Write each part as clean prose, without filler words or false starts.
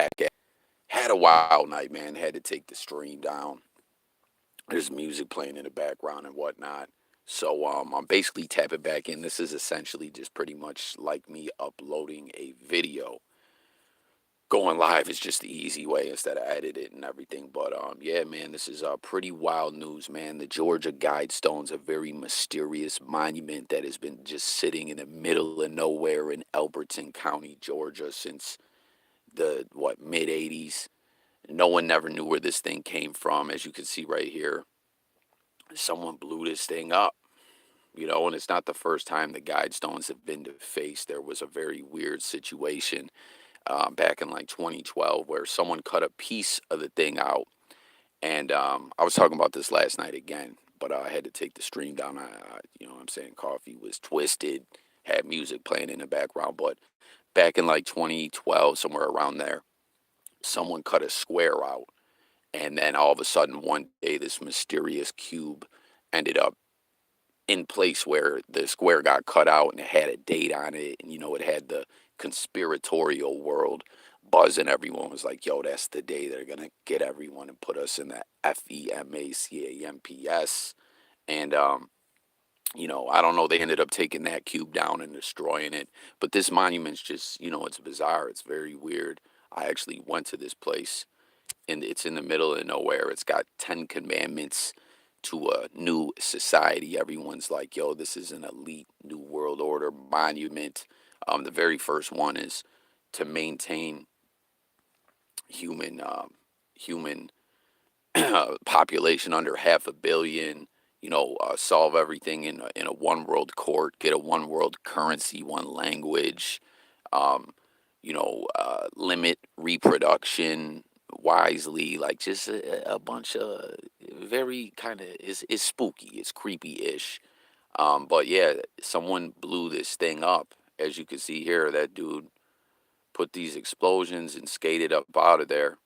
back at. Had a wild night, man. Had to take the stream down. There's music playing in the background and whatnot. So I'm basically tapping back in. This is essentially just pretty much like me uploading a video. Going live is just the easy way instead of edit it and everything. But yeah, man, this is pretty wild news, man. The Georgia Guidestones, a very mysterious monument that has been just sitting in the middle of nowhere in Elberton County, Georgia, since the mid '80s. No one never knew where this thing came from. As you can see right here, someone blew this thing up. And it's not the first time the Guidestones have been defaced. There was a very weird situation back in like 2012 where someone cut a piece of the thing out. And I was talking about this last night again, but I had to take the stream down. What I'm saying, coffee was twisted, had music playing in the background. But back in like 2012, somewhere around there, someone cut a square out. And then all of a sudden, one day, this mysterious cube ended up in place where the square got cut out and it had a date on it. And, it had the conspiratorial world buzzing. Everyone was like, yo, that's the day they're going to get everyone and put us in the FEMACAMPS. And, I don't know. They ended up taking that cube down and destroying it. But this monument's just, it's bizarre. It's very weird. I actually went to this place and it's in the middle of nowhere. It's got 10 commandments to a new society. Everyone's like, yo, this is an elite new world order monument. The very first one is to maintain human population under 500,000,000. Solve everything in a one world court, get a one world currency, one language. Um, limit reproduction wisely, like just a bunch of very kind of is spooky, it's creepy-ish. But yeah, someone blew this thing up. As you can see here, that dude put these explosions and skated up out of there.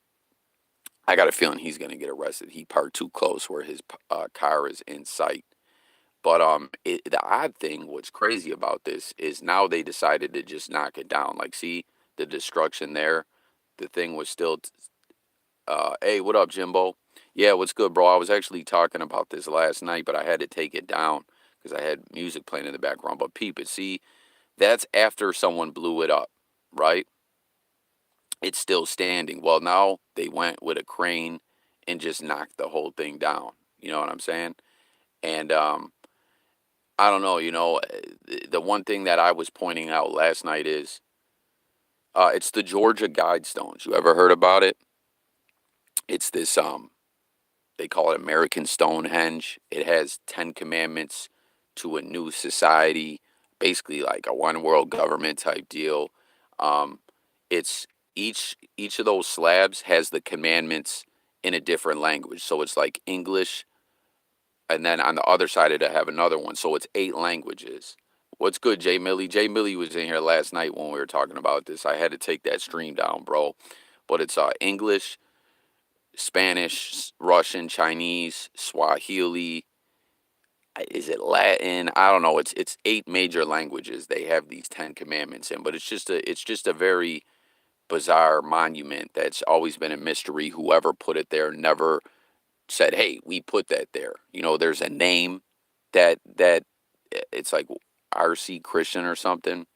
I got a feeling he's gonna get arrested. He parked too close where his car is in sight. But the odd thing, what's crazy about this is now they decided to just knock it down. Like, see the destruction there. The thing was still. Hey, what up, Jimbo? Yeah, what's good, bro? I was actually talking about this last night, but I had to take it down because I had music playing in the background. But peep it, see, that's after someone blew it up, right? It's still standing. Well, now they went with a crane and just knocked the whole thing down. You know what I'm saying? And I don't know. The one thing that I was pointing out last night is it's the Georgia Guidestones. You ever heard about it? It's this they call it American Stonehenge. It has 10 commandments to a new society, basically like a one world government type deal. Um, it's each of those slabs has the commandments in a different language. So it's like English, and then on the other side of it, I have another one. So it's 8 languages. What's good, Jay Millie? Jay Millie was in here last night when we were talking about this. I had to take that stream down, bro. But it's English, Spanish, Russian, Chinese, Swahili. Is it Latin? I don't know. It's 8 major languages. They have these 10 commandments in, but it's just a very bizarre monument that's always been a mystery. Whoever put it there never said, "Hey, we put that there." There's a name that it's like RC Christian or something.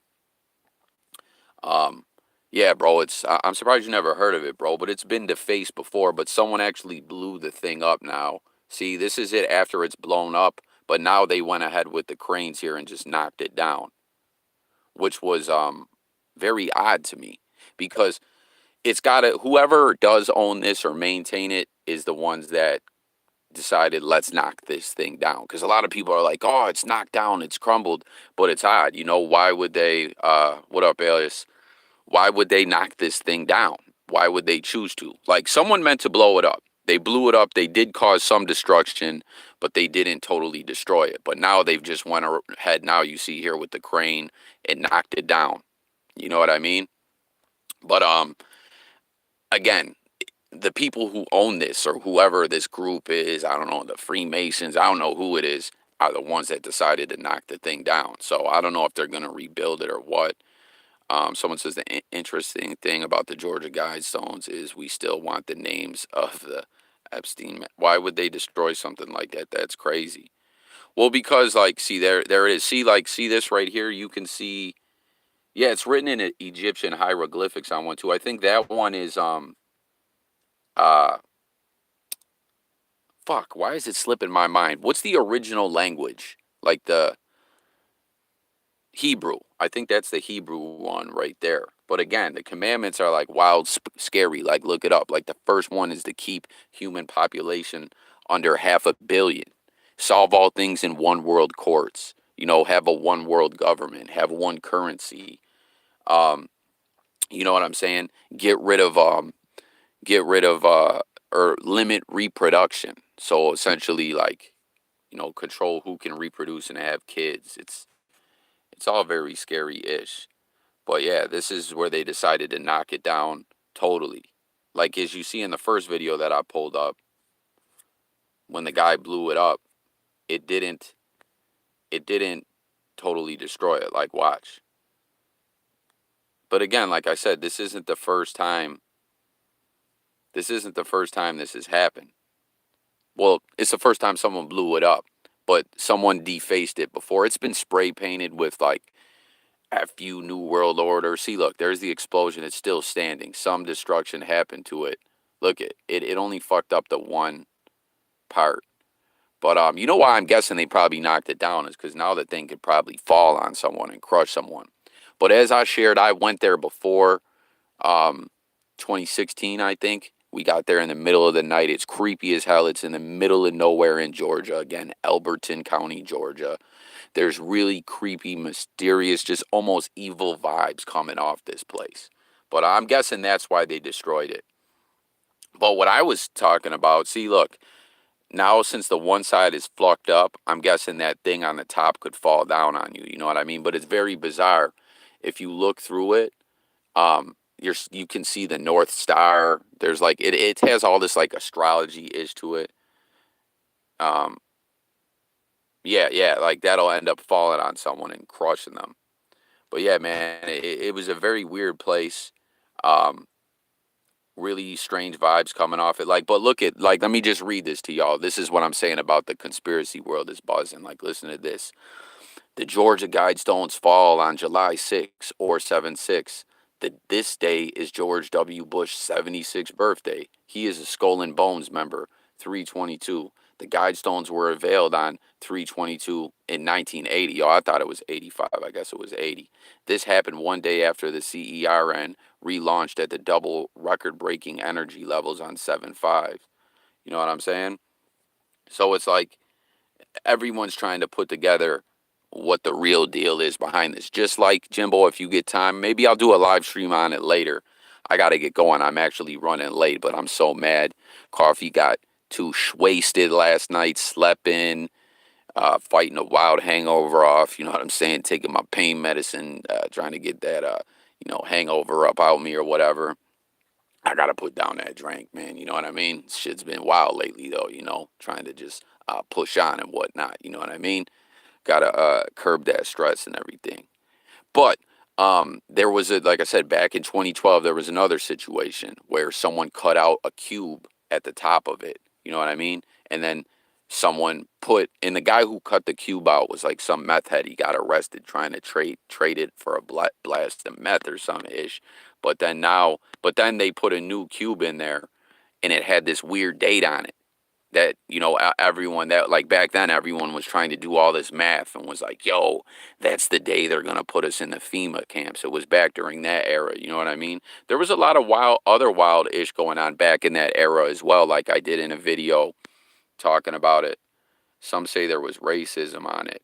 Um, yeah, bro, I'm surprised you never heard of it, bro, but it's been defaced before, but someone actually blew the thing up now. See, this is it after it's blown up, but now they went ahead with the cranes here and just knocked it down, which was very odd to me because it's got to whoever does own this or maintain it is the ones that decided let's knock this thing down, because a lot of people are like, oh, it's knocked down, it's crumbled, but it's odd. Why would they what up, Alias? Why would they knock this thing down? Why would they choose to? Like, someone meant to blow it up. They blew it up. They did cause some destruction, but they didn't totally destroy it. But now they've just went ahead. Now you see here with the crane, it knocked it down. You know what I mean? But again, the people who own this or whoever this group is, I don't know, the Freemasons, I don't know who it is, are the ones that decided to knock the thing down. So I don't know if they're going to rebuild it or what. Someone says the interesting thing about the Georgia Guidestones is we still want the names of the Epstein. Why would they destroy something like that? That's crazy. Well, because like, see there it is. See, like, see this right here. You can see, yeah, it's written in Egyptian hieroglyphics on one too. I think that one is uh fuck. Why is it slipping my mind? What's the original language? Like the Hebrew. I think that's the Hebrew one right there. But again, the commandments are like wild, scary. Like, look it up. Like, the first one is to keep human population under 500,000,000. Solve all things in one world courts. You know, have a one world government. Have one currency. Um, you know what I'm saying? Get rid of get rid of or limit reproduction. So essentially, like, control who can reproduce and have kids. It's all very scary-ish. But yeah, this is where they decided to knock it down totally. Like, as you see in the first video that I pulled up, when the guy blew it up, it didn't it didn't totally destroy it. Like, watch. But again, like I said, this isn't the first time. This isn't the first time this has happened. Well, it's the first time someone blew it up, but someone defaced it before. It's been spray painted with like FU New World Order. See, look, there's the explosion. It's still standing. Some destruction happened to it. Look, it only fucked up the one part. But you know why I'm guessing they probably knocked it down is because now the thing could probably fall on someone and crush someone. But as I shared, I went there before um, 2016, I think. We got there in the middle of the night. It's creepy as hell. It's in the middle of nowhere in Georgia. Again, Elberton County, Georgia. There's really creepy, mysterious, just almost evil vibes coming off this place. But I'm guessing that's why they destroyed it. But what I was talking about, see, look, now since the one side is flucked up, I'm guessing that thing on the top could fall down on you. You know what I mean? But it's very bizarre. If you look through it, you can see the North Star. There's like it has all this like astrology ish to it. Um, yeah, yeah, like that'll end up falling on someone and crushing them. But yeah, man, it was a very weird place. Um, really strange vibes coming off it. Like, but look at like, let me just read this to y'all. This is what I'm saying about the conspiracy world is buzzing. Like, listen to this. The Georgia Guidestones fall on July 6 or 7/6. This day is George W. Bush's 76th birthday. He is a Skull and Bones member, 322. The Guidestones were unveiled on 322 in 1980. Oh, I thought it was 85. I guess it was 80. This happened one day after the CERN relaunched at the double record-breaking energy levels on 7/5. You know what I'm saying? So it's like everyone's trying to put together what the real deal is behind this. Just like Jimbo, if you get time, maybe I'll do a live stream on it later. I got to get going. I'm actually running late, but I'm so mad. Coffee got too wasted last night, slept in, fighting a wild hangover off. You know what I'm saying? Taking my pain medicine, trying to get that, hangover up out me or whatever. I got to put down that drink, man. You know what I mean? Shit's been wild lately, though, trying to just push on and whatnot. You know what I mean? Gotta curb that stress and everything. But there was like I said, back in 2012, there was another situation where someone cut out a cube at the top of it. You know what I mean? And then someone and the guy who cut the cube out was like some meth head. He got arrested trying to trade it for a blast of meth or some ish. But then they put a new cube in there, and it had this weird date on it that everyone that like back then everyone was trying to do all this math and was like, yo, that's the day they're gonna put us in the FEMA camps. It was back during that era. You know what I mean? There was a lot of other wild ish going on back in that era as well, like I did in a video talking about it. Some say there was racism on it.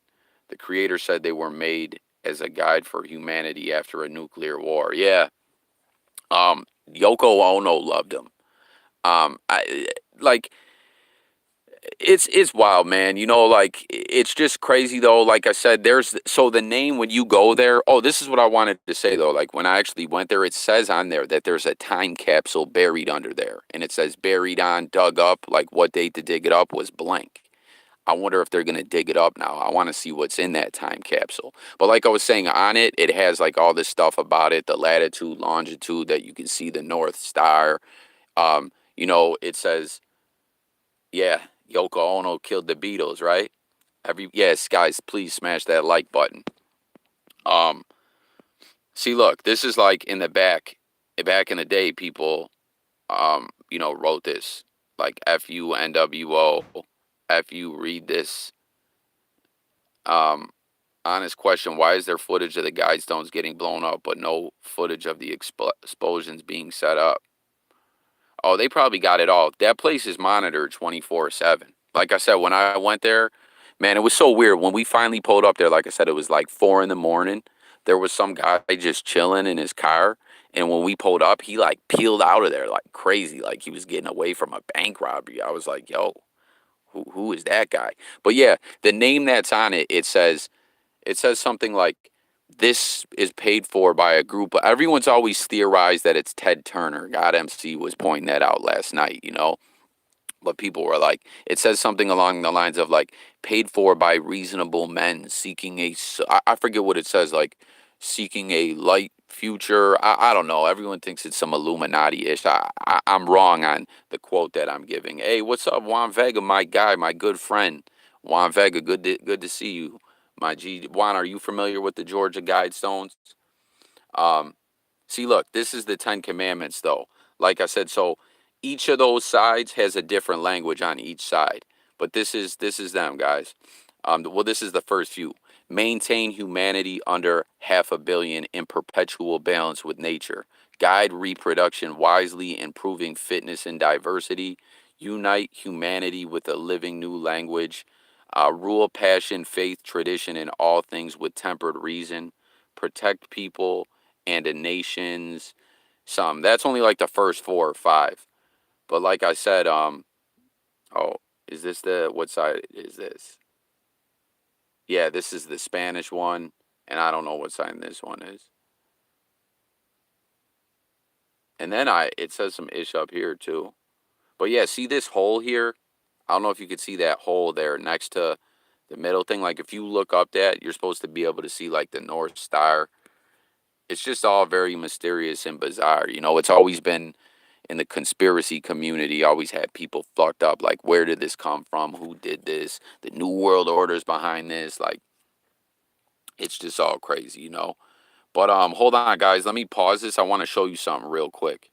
The creator said they were made as a guide for humanity after a nuclear war. Yeah. Yoko Ono loved them. I like it's wild, man. Like it's just crazy though. Like I said, the name when you go there. Oh, this is what I wanted to say though. Like when I actually went there, it says on there that there's a time capsule buried under there, and it says buried on, dug up. Like what date to dig it up was blank. I wonder if they're gonna dig it up now. I want to see what's in that time capsule. But like I was saying, on it, it has like all this stuff about it, the latitude, longitude, that you can see the North Star. It says, yeah, Yoko Ono killed the Beatles, right? Yes, guys, please smash that like button. Um, See, look, this is like in the back in the day, people, wrote this like FUNWO. F you read this. Um, Honest question: why is there footage of the Guidestones getting blown up, but no footage of the explosions being set up? Oh, they probably got it all. That place is monitored 24/7. Like I said, when I went there, man, it was so weird. When we finally pulled up there, like I said, it was like 4 in the morning. There was some guy just chilling in his car. And when we pulled up, he like peeled out of there like crazy, like he was getting away from a bank robbery. I was like, yo, who is that guy? But yeah, the name that's on it, it says something like, this is paid for by a group. Everyone's always theorized that it's Ted Turner. God MC was pointing that out last night. But people were like, it says something along the lines of like, paid for by reasonable men seeking I forget what it says, like seeking a light future. I don't know. Everyone thinks it's some Illuminati-ish. I'm wrong on the quote that I'm giving. Hey, what's up, Juan Vega, my guy, my good friend. Juan Vega, good to see you. My G. Juan, are you familiar with the Georgia Guidestones? Um, See, look, this is the Ten Commandments, though. Like I said, so each of those sides has a different language on each side. But this is them, guys. Well, this is the first few. Maintain humanity under 500,000,000 in perpetual balance with nature. Guide reproduction wisely, improving fitness and diversity. Unite humanity with a living new language. Rule passion, faith, tradition, and all things with tempered reason. Protect people and the nations. Some. That's only like the first 4 or 5. But like I said, oh, is this what side is this? Yeah, this is the Spanish one, and I don't know what side this one is. And then it says some ish up here too. But yeah, see this hole here? I don't know if you could see that hole there next to the middle thing. Like if you look up that, you're supposed to be able to see like the North Star. It's just all very mysterious and bizarre. It's always been in the conspiracy community, always had people fucked up. Like, where did this come from? Who did this? The New World Order's behind this. Like, it's just all crazy. But hold on, guys. Let me pause this. I want to show you something real quick.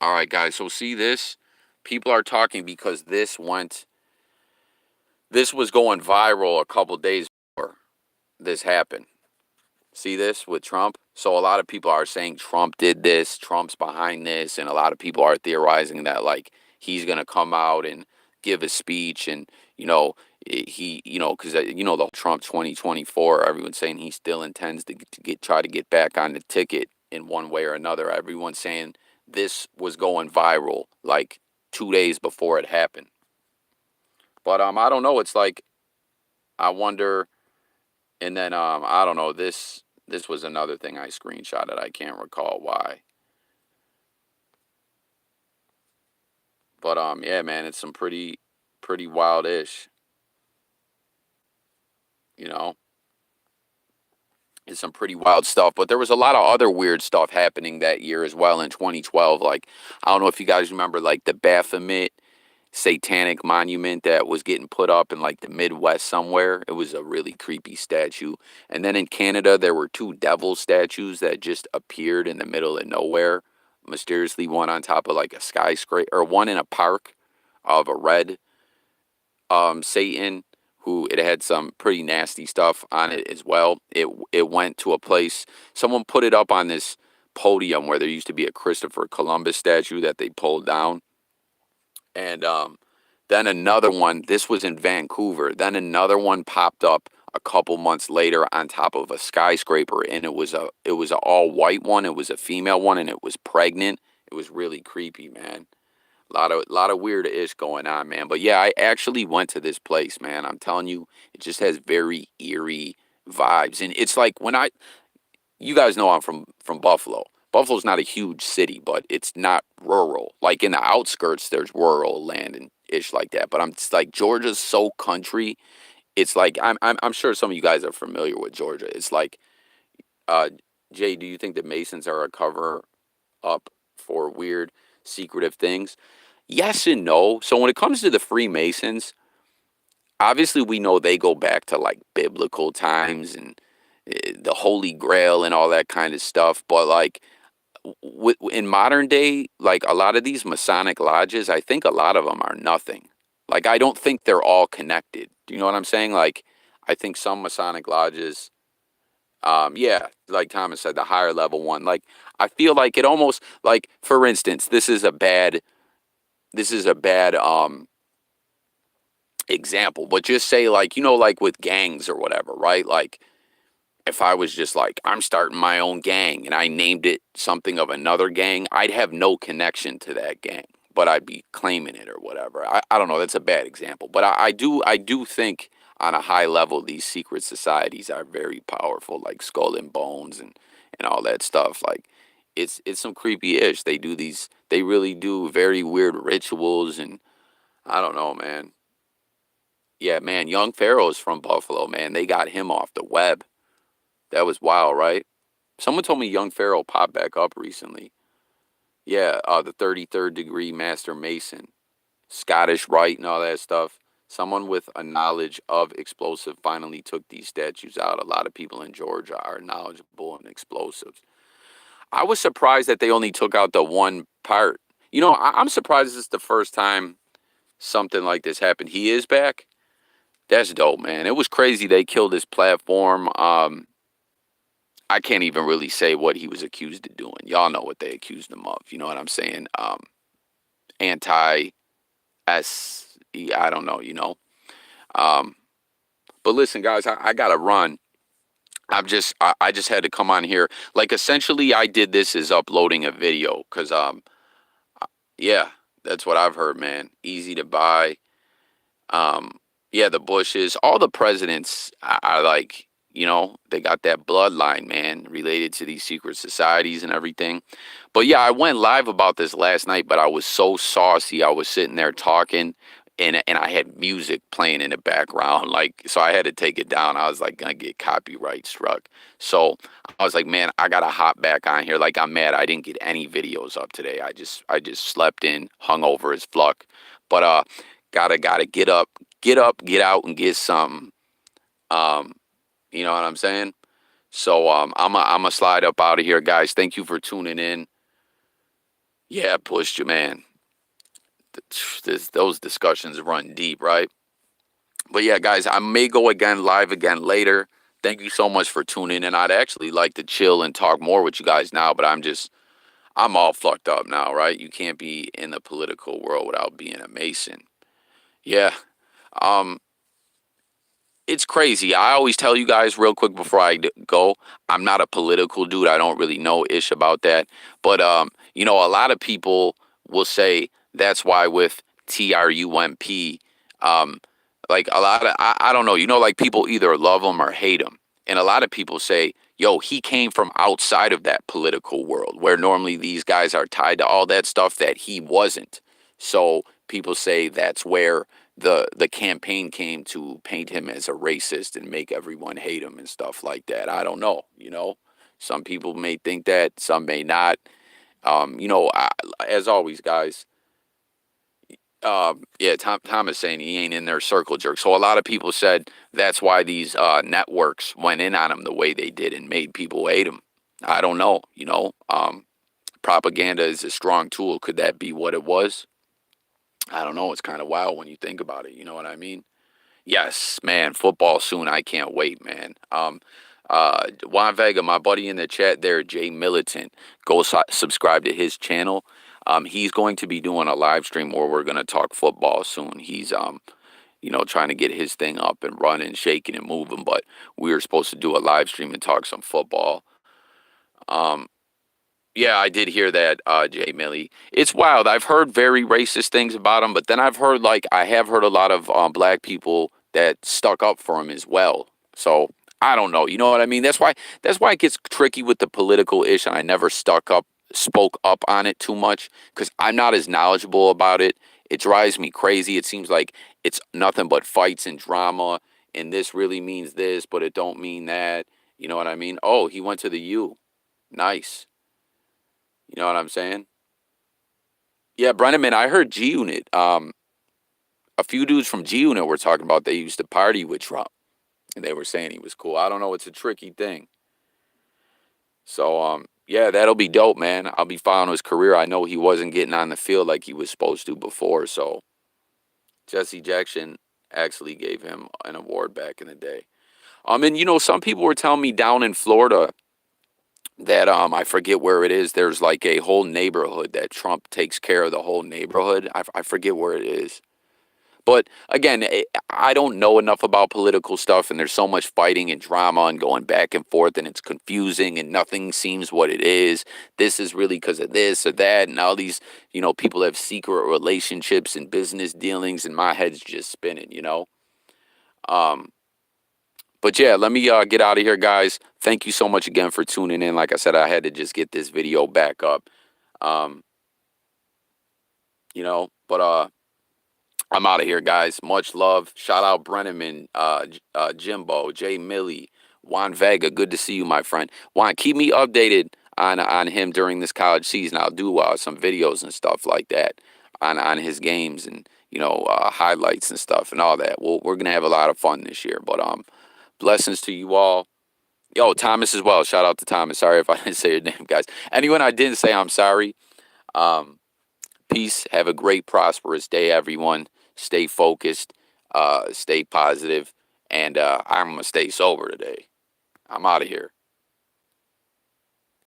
All right, guys. So see this? People are talking because this was going viral a couple days before this happened. See this with Trump? So a lot of people are saying Trump did this, Trump's behind this, and a lot of people are theorizing that like he's gonna come out and give a speech, and because the Trump 2024, everyone's saying he still intends to try to get back on the ticket in one way or another. Everyone's saying this was going viral like 2 days before it happened. But I don't know. It's like I wonder. And then I don't know, this was another thing I screenshotted. I can't recall why. But yeah, man, it's some pretty wild-ish, you know. It's some pretty wild stuff, but there was a lot of other weird stuff happening that year as well in 2012. Like, I don't know if you guys remember like the Baphomet satanic monument that was getting put up in like the Midwest somewhere. It was a really creepy statue. And then in Canada, there were 2 devil statues that just appeared in the middle of nowhere, mysteriously. One on top of like a skyscraper, or one in a park of a red Satan, who it had some pretty nasty stuff on it as well. It went to a place. Someone put it up on this podium where there used to be a Christopher Columbus statue that they pulled down. And then another one, this was in Vancouver. Then another one popped up a couple months later on top of a skyscraper, and it was a all white one. It was a female one, and it was pregnant. It was really creepy, man. Lot of weird ish going on, man. But yeah, I actually went to this place, man. I'm telling you, it just has very eerie vibes, and it's like when I you guys know I'm from Buffalo. Buffalo's not a huge city, but it's not rural. Like in the outskirts, there's rural land and ish like that. But I'm it's like Georgia's so country. It's like I'm sure some of you guys are familiar with Georgia. It's like, uh, Jay, do you think the Masons are a cover up for weird, secretive things? Yes and no. So when it comes to the Freemasons, obviously we know they go back to like biblical times and the Holy Grail and all that kind of stuff. But like in modern day, like a lot of these Masonic lodges, I think a lot of them are nothing. Like I don't think they're all connected. Do you know what I'm saying? Like I think some Masonic lodges, yeah, like Thomas said, the higher level one. Like I feel like it almost like, for instance, this is a bad example, but just say like, like with gangs or whatever, right? Like if I was just like, I'm starting my own gang and I named it something of another gang, I'd have no connection to that gang, but I'd be claiming it or whatever. I don't know. That's a bad example, but I do think on a high level, these secret societies are very powerful, like Skull and Bones and all that stuff. Like it's some creepy ish. They really do very weird rituals and I don't know, man. Yeah, man, Young Pharaoh's from Buffalo, man. They got him off the web. That was wild, right? Someone told me Young Pharaoh popped back up recently. Yeah, the 33rd degree Master Mason, Scottish Rite, and all that stuff. Someone with a knowledge of explosive finally took these statues out. A lot of people in Georgia are knowledgeable in explosives. I was surprised that they only took out the one part. I'm surprised this is the first time something like this happened. He is back. That's dope, man. It was crazy they killed his platform. I can't even really say what he was accused of doing. Y'all know what they accused him of. You know what I'm saying? Anti S. I don't know. Um, but listen, guys, I gotta run. I just had to come on here. Like essentially, I did this as uploading a video because yeah, that's what I've heard, man. Easy to buy. Um, yeah, the Bushes, all the presidents are like, they got that bloodline, man, related to these secret societies and everything. But yeah, I went live about this last night, but I was so saucy. I was sitting there talking and I had music playing in the background. Like, so I had to take it down. I was like, gonna get copyright struck. So I was like, man, I gotta hop back on here. Like, I'm mad I didn't get any videos up today. I just slept in, hung over as fluck. But gotta get up, get out and get something. Um, you know what I'm saying? So I'm a slide up out of here, guys. Thank you for tuning in. Yeah, pushed you, man. Those discussions run deep, right? But yeah, guys, I may go again live again later. Thank you so much for tuning in. I'd actually like to chill and talk more with you guys now, but I'm all fucked up now, right? You can't be in the political world without being a Mason. Yeah. Um, it's crazy. I always tell you guys real quick before go, I'm not a political dude. I don't really know ish about that. But a lot of people will say that's why with TRUMP, um, like a lot of I don't know. Like people either love him or hate him, and a lot of people say, "Yo, he came from outside of that political world where normally these guys are tied to all that stuff that he wasn't." So people say that's where the campaign came to paint him as a racist and make everyone hate him and stuff like that. I don't know. Some people may think that, some may not. As always, guys. Yeah, Tom is saying he ain't in their circle jerk. So a lot of people said that's why these networks went in on him the way they did and made people hate him. I don't know. Propaganda is a strong tool. Could that be what it was? I don't know. It's kind of wild when you think about it. You know what I mean? Yes, man. Football soon. I can't wait, man. Juan Vega, my buddy in the chat there, Jay Militant. Go subscribe to his channel. He's going to be doing a live stream where we're going to talk football soon. He's trying to get his thing up and running, shaking and moving. But we were supposed to do a live stream and talk some football. Um, Yeah, I did hear that, Jay Millie. It's wild. I've heard very racist things about him, but then I have heard a lot of black people that stuck up for him as well. So I don't know. You know what I mean? That's why it gets tricky with the political ish, and I never spoke up on it too much because I'm not as knowledgeable about it. It drives me crazy. It seems like it's nothing but fights and drama, and this really means this, but it don't mean that. You know what I mean? Oh, he went to the U. Nice. You know what I'm saying? Yeah, Brenneman, I heard G Unit. A few dudes from G Unit were talking about they used to party with Trump, and they were saying he was cool. I don't know. It's a tricky thing. So, yeah, that'll be dope, man. I'll be following his career. I know he wasn't getting on the field like he was supposed to before. So, Jesse Jackson actually gave him an award back in the day. And some people were telling me down in Florida that I forget where it is. There's like a whole neighborhood that Trump takes care of the whole neighborhood. I forget where it is. But again, I don't know enough about political stuff, and there's so much fighting and drama and going back and forth, and it's confusing, and nothing seems what it is. This is really because of this or that, and all these, people have secret relationships and business dealings, and my head's just spinning. Um, but yeah, let me get out of here, guys. Thank you so much again for tuning in. Like I said, I had to just get this video back up. Um, but I'm out of here, guys. Much love. Shout out Brenneman, Jimbo, Jay Millie, Juan Vega. Good to see you, my friend. Juan, keep me updated on him during this college season. I'll do some videos and stuff like that on his games and highlights and stuff and all that. We're gonna have a lot of fun this year. But blessings to you all. Yo, Thomas as well. Shout out to Thomas. Sorry if I didn't say your name, guys. Anyone I didn't say, I'm sorry. Um, Peace. Have a great, prosperous day, everyone. Stay focused. Stay positive, and I'm gonna stay sober today. I'm out of here.